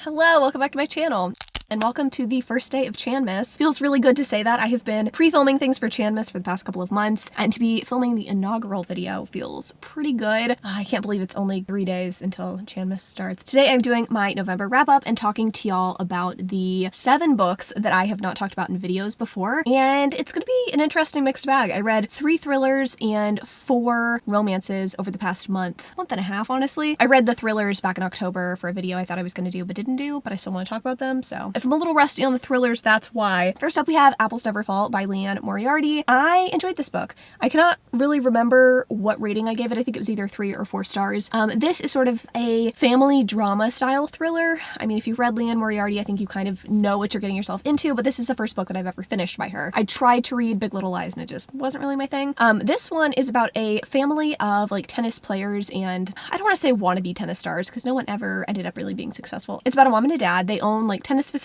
Hello, welcome back to my channel. And welcome to the first day of Chanmas. Feels really good to say that. I have been pre-filming things for Chanmas for the past couple of months, and to be filming the inaugural video feels pretty good. I can't believe it's only 3 days until Chanmas starts. Today I'm doing my November wrap-up and talking to y'all about the 7 books that I have not talked about in videos before, and it's gonna be an interesting mixed bag. I read 3 thrillers and 4 romances over the past month and a half, honestly. I read the thrillers back in October for a video I thought I was gonna do but didn't do, but I still want to talk about them, so if I'm a little rusty on the thrillers, that's why. First up, we have Applestoverfall by Liane Moriarty. I enjoyed this book. I cannot really remember what rating I gave it. I think it was either 3 or 4 stars. This is sort of a family drama style thriller. I mean, if you've read Liane Moriarty, I think you kind of know what you're getting yourself into, but this is the first book that I've ever finished by her. I tried to read Big Little Lies and it just wasn't really my thing. This one is about a family of like tennis players, and I don't want to say wannabe tennis stars because no one ever ended up really being successful. It's about a mom and a dad. They own like tennis facilities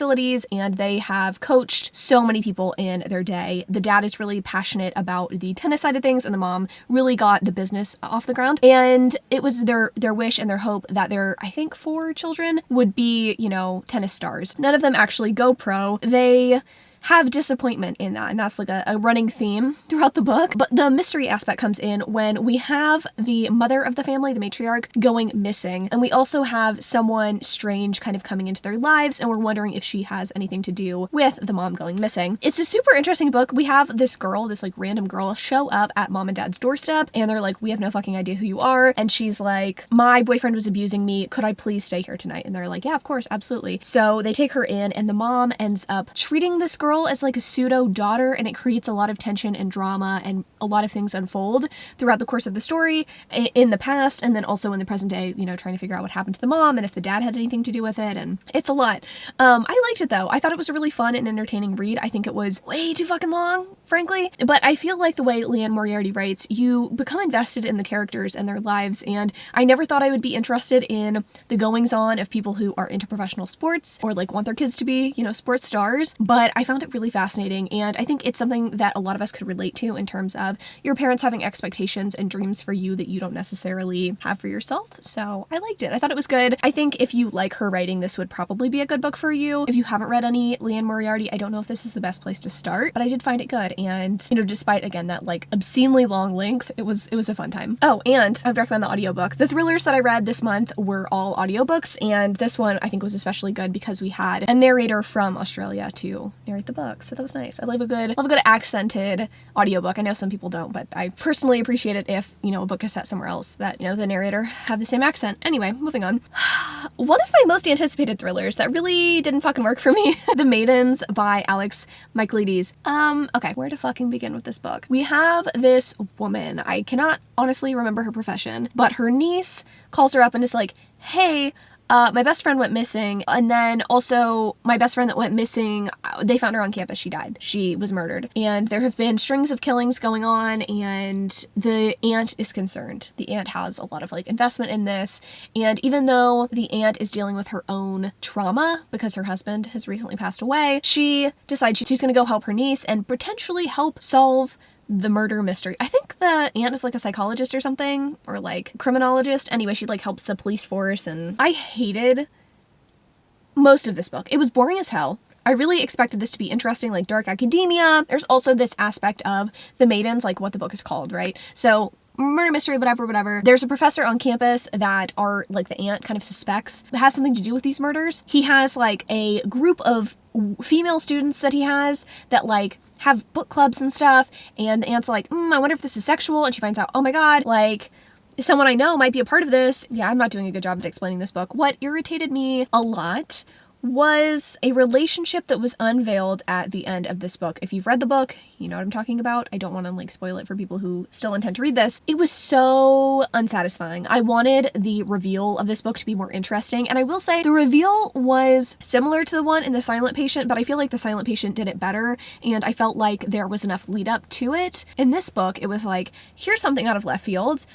and they have coached so many people in their day. The dad is really passionate about the tennis side of things, and the mom really got the business off the ground. And it was their wish and their hope that their, I think, 4 children would be, you know, tennis stars. None of them actually go pro. They have disappointment in that, and that's like a running theme throughout the book. But the mystery aspect comes in when we have the mother of the family, the matriarch, going missing, and we also have someone strange kind of coming into their lives, and we're wondering if she has anything to do with the mom going missing. It's a super interesting book. We have this girl, this like random girl, show up at mom and dad's doorstep, and they're like, we have no fucking idea who you are, and she's like, my boyfriend was abusing me, could I please stay here tonight? And they're like, yeah, of course, absolutely. So they take her in, and the mom ends up treating this girl as like a pseudo daughter, and it creates a lot of tension and drama, and a lot of things unfold throughout the course of the story in the past and then also in the present day, you know, trying to figure out what happened to the mom and if the dad had anything to do with it, and it's a lot. I liked it though. I thought it was a really fun and entertaining read. I think it was way too fucking long, frankly, but I feel like the way Liane Moriarty writes, you become invested in the characters and their lives, and I never thought I would be interested in the goings-on of people who are into professional sports or like want their kids to be, you know, sports stars, but I found it really fascinating, and I think it's something that a lot of us could relate to in terms of your parents having expectations and dreams for you that you don't necessarily have for yourself. So I liked it. I thought it was good. I think if you like her writing, this would probably be a good book for you. If you haven't read any Liane Moriarty, I don't know if this is the best place to start, but I did find it good, and you know, despite again that like obscenely long length, it was a fun time. Oh, and I would recommend the audiobook. The thrillers that I read this month were all audiobooks, and this one I think was especially good because we had a narrator from Australia to narrate the book. So that was nice. I love a good accented audiobook. I know some people don't, but I personally appreciate it if, you know, a book is set somewhere else that, you know, the narrator have the same accent. Anyway, moving on. One of my most anticipated thrillers that really didn't fucking work for me, The Maidens by Alex Michaelides. Okay, where to fucking begin with this book? We have this woman. I cannot honestly remember her profession, but her niece calls her up and is like, hey, my best friend went missing, and then also my best friend that went missing, they found her on campus. She died. She was murdered. And there have been strings of killings going on, and the aunt is concerned. The aunt has a lot of like investment in this, and even though the aunt is dealing with her own trauma because her husband has recently passed away, she decides she's gonna go help her niece and potentially help solve the murder mystery. I think the aunt is like a psychologist or something, or like criminologist. Anyway, she like helps the police force, and I hated most of this book. It was boring as hell. I really expected this to be interesting, like dark academia. There's also this aspect of the maidens, like what the book is called, right? So murder mystery, whatever. There's a professor on campus that are like the aunt kind of suspects has something to do with these murders. He has like a group of female students that he has that like have book clubs and stuff, and the aunt's like, I wonder if this is sexual, and she finds out, oh my god, like someone I know might be a part of this. Yeah, I'm not doing a good job at explaining this book. What irritated me a lot was a relationship that was unveiled at the end of this book. If you've read the book, you know what I'm talking about. I don't want to like spoil it for people who still intend to read this. It was so unsatisfying. I wanted the reveal of this book to be more interesting, and I will say the reveal was similar to the one in The Silent Patient, but I feel like The Silent Patient did it better, and I felt like there was enough lead up to it. In this book, it was like, here's something out of left field.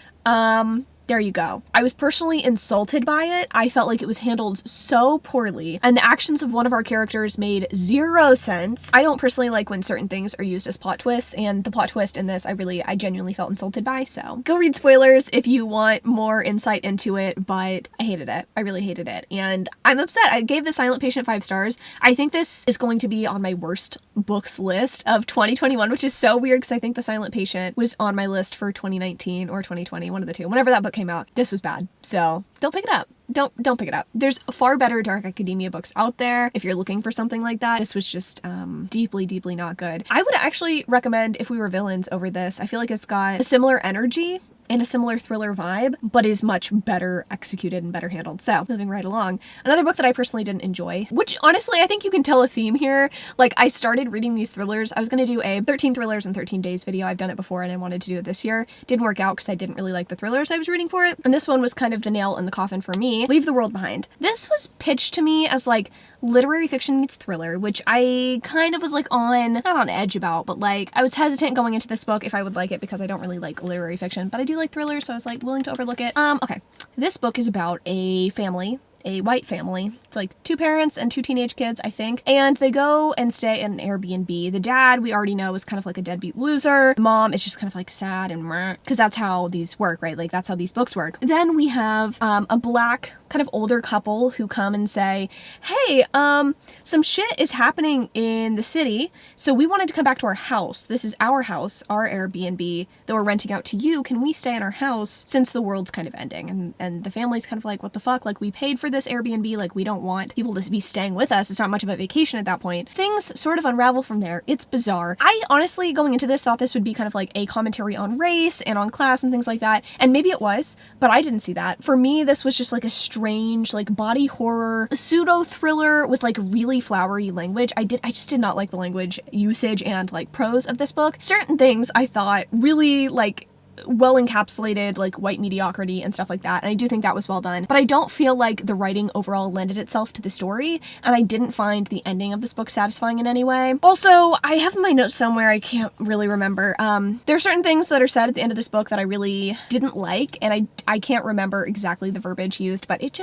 There you go. I was personally insulted by it. I felt like it was handled so poorly, and the actions of one of our characters made zero sense. I don't personally like when certain things are used as plot twists, and the plot twist in this I genuinely felt insulted by, so go read spoilers if you want more insight into it, but I hated it. I really hated it, and I'm upset. I gave The Silent Patient 5 stars. I think this is going to be on my worst books list of 2021, which is so weird because I think The Silent Patient was on my list for 2019 or 2020, one of the two. Whenever that book came out, this was bad. So don't pick it up. Don't pick it up. There's far better dark academia books out there if you're looking for something like that. This was just deeply, deeply not good. I would actually recommend If We Were Villains over this. I feel like it's got a similar energy and a similar thriller vibe, but is much better executed and better handled. So, moving right along. Another book that I personally didn't enjoy, which honestly, I think you can tell a theme here. Like, I started reading these thrillers. I was going to do a 13 thrillers in 13 days video. I've done it before and I wanted to do it this year. Didn't work out because I didn't really like the thrillers I was reading for it. And this one was kind of the nail in the coffin for me. Leave the World Behind. This was pitched to me as like literary fiction meets thriller, which I kind of was like not on edge about, but like I was hesitant going into this book if I would like it because I don't really like literary fiction, but I do like thrillers, so I was like willing to overlook it. Okay. This book is about a family, a white family. It's like 2 parents and 2 teenage kids, I think. And they go and stay in an Airbnb. The dad, we already know, is kind of like a deadbeat loser. The mom is just kind of like sad and because that's how these work, right? Like that's how these books work. Then we have a black kind of older couple who come and say, hey, some shit is happening in the city, so we wanted to come back to our house. This is our house, our Airbnb that we're renting out to you. Can we stay in our house since the world's kind of ending? And the family's kind of like, what the fuck? Like, we paid for this Airbnb, like we don't want people to be staying with us. It's not much of a vacation at that point. Things sort of unravel from there. It's bizarre. I honestly, going into this, thought this would be kind of like a commentary on race and on class and things like that, and maybe it was, but I didn't see that. For me, this was just like a strange, like body horror, pseudo thriller with like really flowery language. I just did not like the language usage and like prose of this book. Certain things I thought really like well encapsulated like white mediocrity and stuff like that, and I do think that was well done, but I don't feel like the writing overall lended itself to the story, and I didn't find the ending of this book satisfying in any way. Also, I have my notes somewhere, I can't really remember. There are certain things that are said at the end of this book that I really didn't like, and I can't remember exactly the verbiage used, but it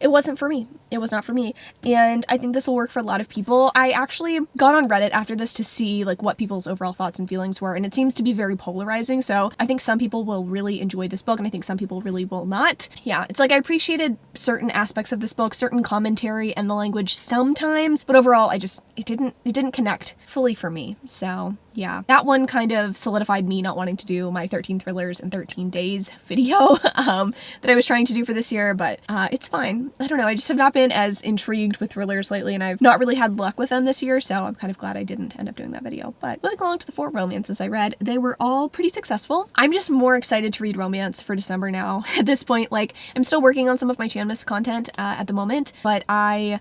wasn't for me. It was not for me, and I think this will work for a lot of people. I actually got on Reddit after this to see like what people's overall thoughts and feelings were, and it seems to be very polarizing, so I think some people will really enjoy this book and I think some people really will not. Yeah, it's like I appreciated certain aspects of this book, certain commentary and the language sometimes, but overall it didn't connect fully for me. So yeah, that one kind of solidified me not wanting to do my 13 thrillers in 13 days video that I was trying to do for this year, but it's fine. I don't know, I just have not been as intrigued with thrillers lately, and I've not really had luck with them this year, so I'm kind of glad I didn't end up doing that video. But moving along to the 4 romances I read, they were all pretty successful. I'm just more excited to read romance for December now. At this point, like, I'm still working on some of my Chanmas content at the moment, but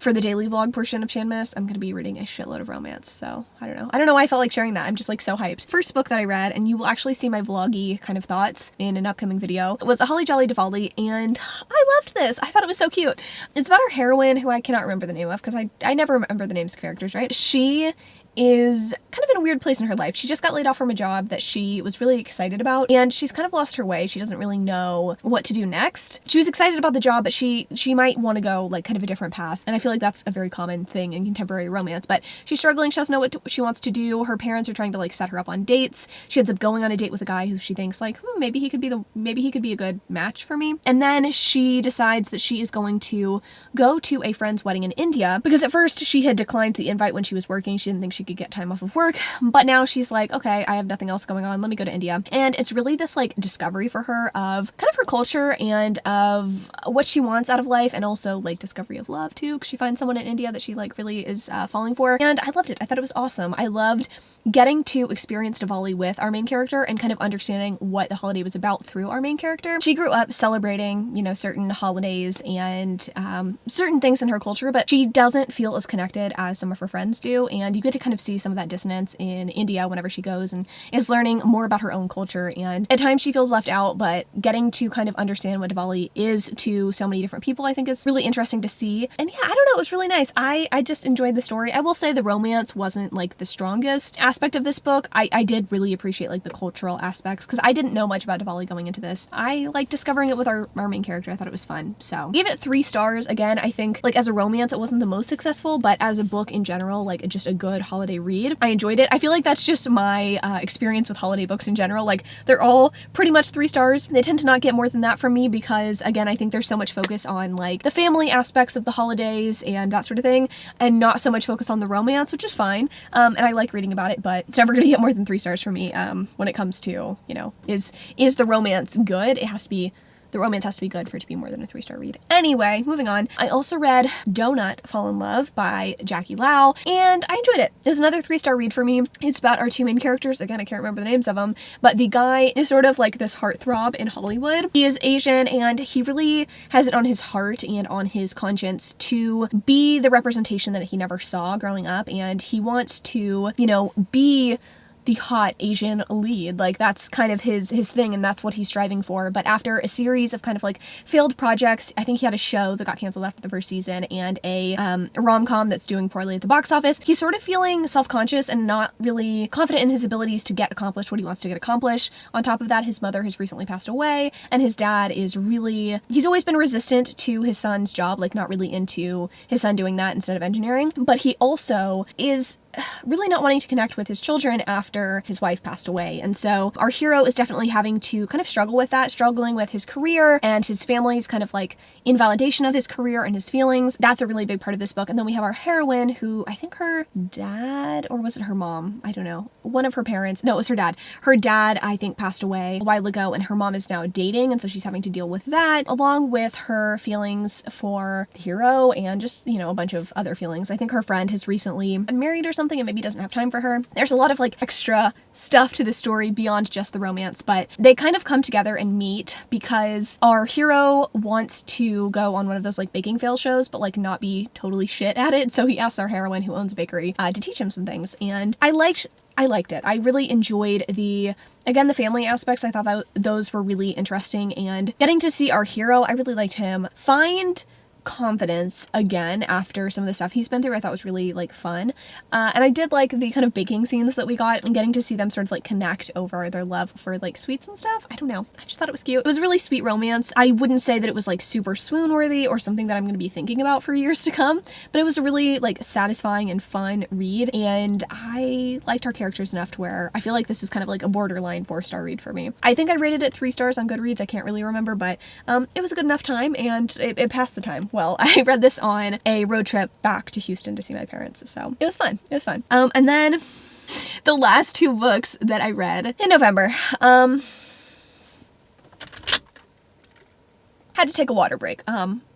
for the daily vlog portion of Chanmas, I'm gonna be reading a shitload of romance, so I don't know why I felt like sharing that. I'm just like so hyped. First book that I read, and you will actually see my vloggy kind of thoughts in an upcoming video, was A Holly Jolly Divali, and I loved this. I thought it was so cute. It's about our heroine, who I cannot remember the name of because I never remember the names of characters, right? She is kind of in a weird place in her life. She just got laid off from a job that she was really excited about, and she's kind of lost her way. She doesn't really know what to do next. She was excited about the job, but she might want to go like kind of a different path, and I feel like that's a very common thing in contemporary romance, but she's struggling. She doesn't know what she wants to do. Her parents are trying to like set her up on dates. She ends up going on a date with a guy who she thinks like, maybe he could be a good match for me. And then she decides that she is going to go to a friend's wedding in India, because at first she had declined the invite when she was working. She didn't think she could get time off of work, but now she's like, okay, I have nothing else going on, let me go to India. And it's really this like discovery for her of kind of her culture and of what she wants out of life, and also like discovery of love too, because she finds someone in India that she like really is falling for, and I loved it. I thought it was awesome. I loved getting to experience Diwali with our main character and kind of understanding what the holiday was about through our main character. She grew up celebrating, you know, certain holidays and certain things in her culture, but she doesn't feel as connected as some of her friends do, and you get to kind kind of see some of that dissonance in India whenever she goes and is learning more about her own culture. And at times she feels left out, but getting to kind of understand what Diwali is to so many different people, I think is really interesting to see. And yeah, I don't know, it was really nice. I just enjoyed the story. I will say the romance wasn't like the strongest aspect of this book. I did really appreciate like the cultural aspects because I didn't know much about Diwali going into this. I like discovering it with our main character. I thought it was fun. So gave it 3 stars. Again, I think like as a romance, it wasn't the most successful, but as a book in general, like just a good holiday read. I enjoyed it. I feel like that's just my experience with holiday books in general. Like they're all pretty much 3 stars. They tend to not get more than that from me because again, I think there's so much focus on like the family aspects of the holidays and that sort of thing, and not so much focus on the romance, which is fine. And I like reading about it, but it's never going to get more than 3 stars for me when it comes to, you know, is the romance good? The romance has to be good for it to be more than a 3-star read. Anyway, moving on. I also read Donut Fall in Love by Jackie Lau, and I enjoyed it. It was another 3-star read for me. It's about our 2 main characters. Again, I can't remember the names of them, but the guy is sort of like this heartthrob in Hollywood. He is Asian, and he really has it on his heart and on his conscience to be the representation that he never saw growing up, and he wants to, you know, be the hot Asian lead. Like that's kind of his thing, and that's what he's striving for. But after a series of kind of like failed projects, I think he had a show that got canceled after the first season and a rom-com that's doing poorly at the box office. He's sort of feeling self-conscious and not really confident in his abilities to get accomplished what he wants to get accomplished. On top of that, his mother has recently passed away, and his dad is he's always been resistant to his son's job, like not really into his son doing that instead of engineering. But he also is really not wanting to connect with his children after his wife passed away. And so our hero is definitely having to kind of struggle with that, struggling with his career and his family's kind of like invalidation of his career and his feelings. That's a really big part of this book. And then we have our heroine who I think her dad, or was it her mom? I don't know. One of her parents. No, it was her dad. Her dad, I think, passed away a while ago, and her mom is now dating. And so she's having to deal with that along with her feelings for the hero and just, you know, a bunch of other feelings. I think her friend has recently been married or something and maybe doesn't have time for her. There's a lot of like extra stuff to the story beyond just the romance, but they kind of come together and meet because our hero wants to go on one of those like baking fail shows, but like not be totally shit at it. So he asks our heroine who owns a bakery to teach him some things. And I liked it. I really enjoyed the family aspects. I thought that those were really interesting, and getting to see our hero, I really liked him find confidence again after some of the stuff he's been through. I thought was really like fun, and I did like the kind of baking scenes that we got and getting to see them sort of like connect over their love for like sweets and stuff. I don't know, I just thought it was cute. It was a really sweet romance. I wouldn't say that it was like super swoon worthy or something that I'm going to be thinking about for years to come, but it was a really like satisfying and fun read, and I liked our characters enough to where I feel like this is kind of like a borderline 4-star read for me. I think I rated it 3 stars on Goodreads. I can't really remember, but it was a good enough time, and it passed the time well. I read this on a road trip back to Houston to see my parents, so it was fun. It was fun. And then the last 2 books that I read in November, had to take a water break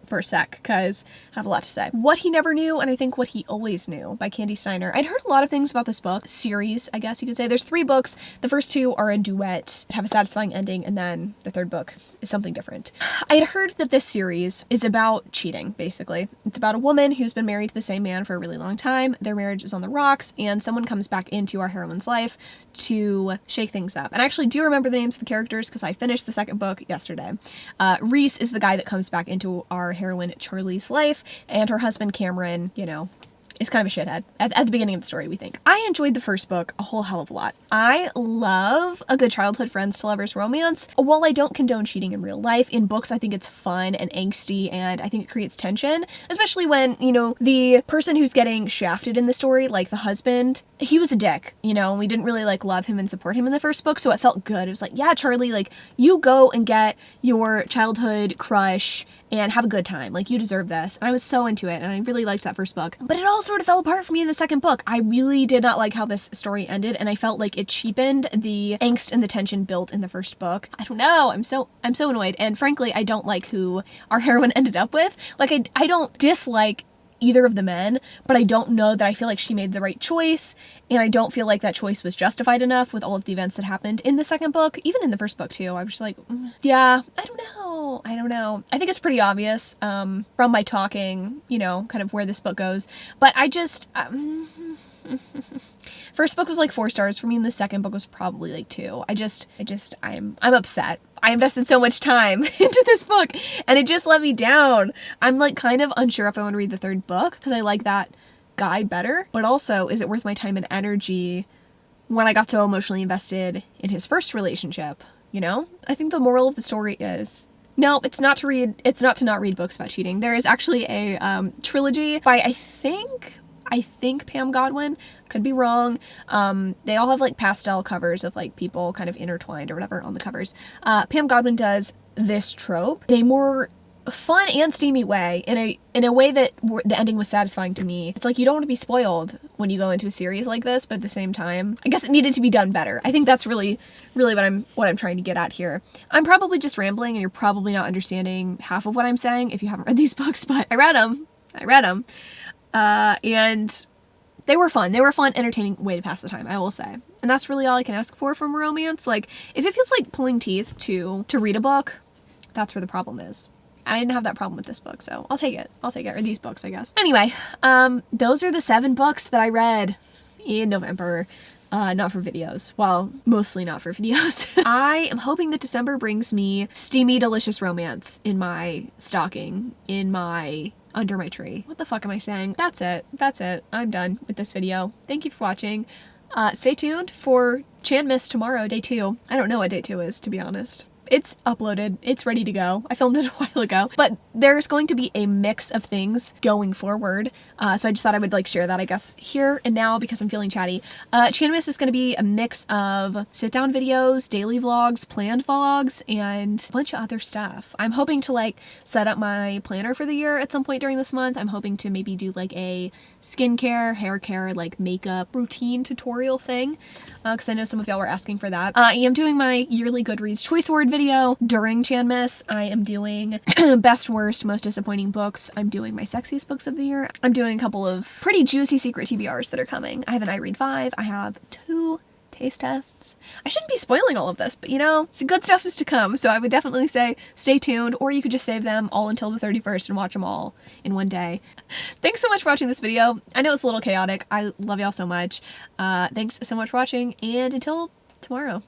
for a sec because I have a lot to say. What He Never Knew, and I think What He Always Knew by Candy Steiner. I'd heard a lot of things about this book series, I guess you could say. There's 3 books. The first 2 are a duet that have a satisfying ending, and then the 3rd book is something different. I had heard that this series is about cheating, basically. It's about a woman who's been married to the same man for a really long time. Their marriage is on the rocks, and someone comes back into our heroine's life to shake things up. And I actually do remember the names of the characters because I finished the 2nd book yesterday. Reese is the guy that comes back into our heroine Charlie's life, and her husband Cameron, you know, is kind of a shithead at the beginning of the story, we think. I enjoyed the first book a whole hell of a lot. I love a good childhood friends to lovers romance. While I don't condone cheating in real life, in books I think it's fun and angsty, and I think it creates tension, especially when, you know, the person who's getting shafted in the story, like the husband, he was a dick, you know, and we didn't really like love him and support him in the first book, so it felt good. It was like, yeah, Charlie, like you go and get your childhood crush and have a good time. Like, you deserve this. And I was so into it, and I really liked that first book. But it all sort of fell apart for me in the 2nd book. I really did not like how this story ended, and I felt like it cheapened the angst and the tension built in the first book. I don't know. I'm so annoyed. And frankly, I don't like who our heroine ended up with. Like, I don't dislike either of the men, but I don't know that I feel like she made the right choice, and I don't feel like that choice was justified enough with all of the events that happened in the 2nd book, even in the first book too. I was just like, yeah, I don't know. I think it's pretty obvious from my talking, you know, kind of where this book goes, but I just, First book was like 4 stars for me, and the second book was probably like 2. I'm upset. I invested so much time into this book, and it just let me down. I'm like kind of unsure if I want to read the third book, because I like that guy better, but also, is it worth my time and energy when I got so emotionally invested in his first relationship, you know? I think the moral of the story is, no, it's not to not read books about cheating. There is actually a trilogy by, I think Pam Godwin, could be wrong. They all have like pastel covers of like people kind of intertwined or whatever on the covers. Pam Godwin does this trope in a more fun and steamy way, in a way that the ending was satisfying to me. It's like you don't want to be spoiled when you go into a series like this, but at the same time, I guess it needed to be done better. I think that's really what I'm trying to get at here. I'm probably just rambling, and you're probably not understanding half of what I'm saying if you haven't read these books, but I read them, and they were fun. They were a fun, entertaining way to pass the time, I will say. And that's really all I can ask for from a romance. Like, if it feels like pulling teeth to read a book, that's where the problem is. I didn't have that problem with this book, so I'll take it. Or these books, I guess. Anyway, those are the 7 books that I read in November. Not for videos. Well, mostly not for videos. I am hoping that December brings me steamy, delicious romance in my stocking, under my tree. What the fuck am I saying? That's it. I'm done with this video. Thank you for watching. Stay tuned for Chanmas tomorrow, day 2. I don't know what day 2 is, to be honest. It's uploaded. It's ready to go. I filmed it a while ago. But there's going to be a mix of things going forward. So I just thought I would like share that, I guess, here and now because I'm feeling chatty. Chanmas is going to be a mix of sit-down videos, daily vlogs, planned vlogs, and a bunch of other stuff. I'm hoping to like set up my planner for the year at some point during this month. I'm hoping to maybe do like a skincare, hair care, like makeup routine tutorial thing. Because I know some of y'all were asking for that. I am doing my yearly Goodreads choice award video during Chanmas. I am doing best, worst, most disappointing books. I'm doing my sexiest books of the year. I'm doing a couple of pretty juicy secret TBRs that are coming. I have an I Read 5. I have 2 taste tests. I shouldn't be spoiling all of this, but you know, some good stuff is to come. So I would definitely say stay tuned, or you could just save them all until the 31st and watch them all in one day. Thanks so much for watching this video. I know it's a little chaotic. I love y'all so much. Thanks so much for watching, and until tomorrow.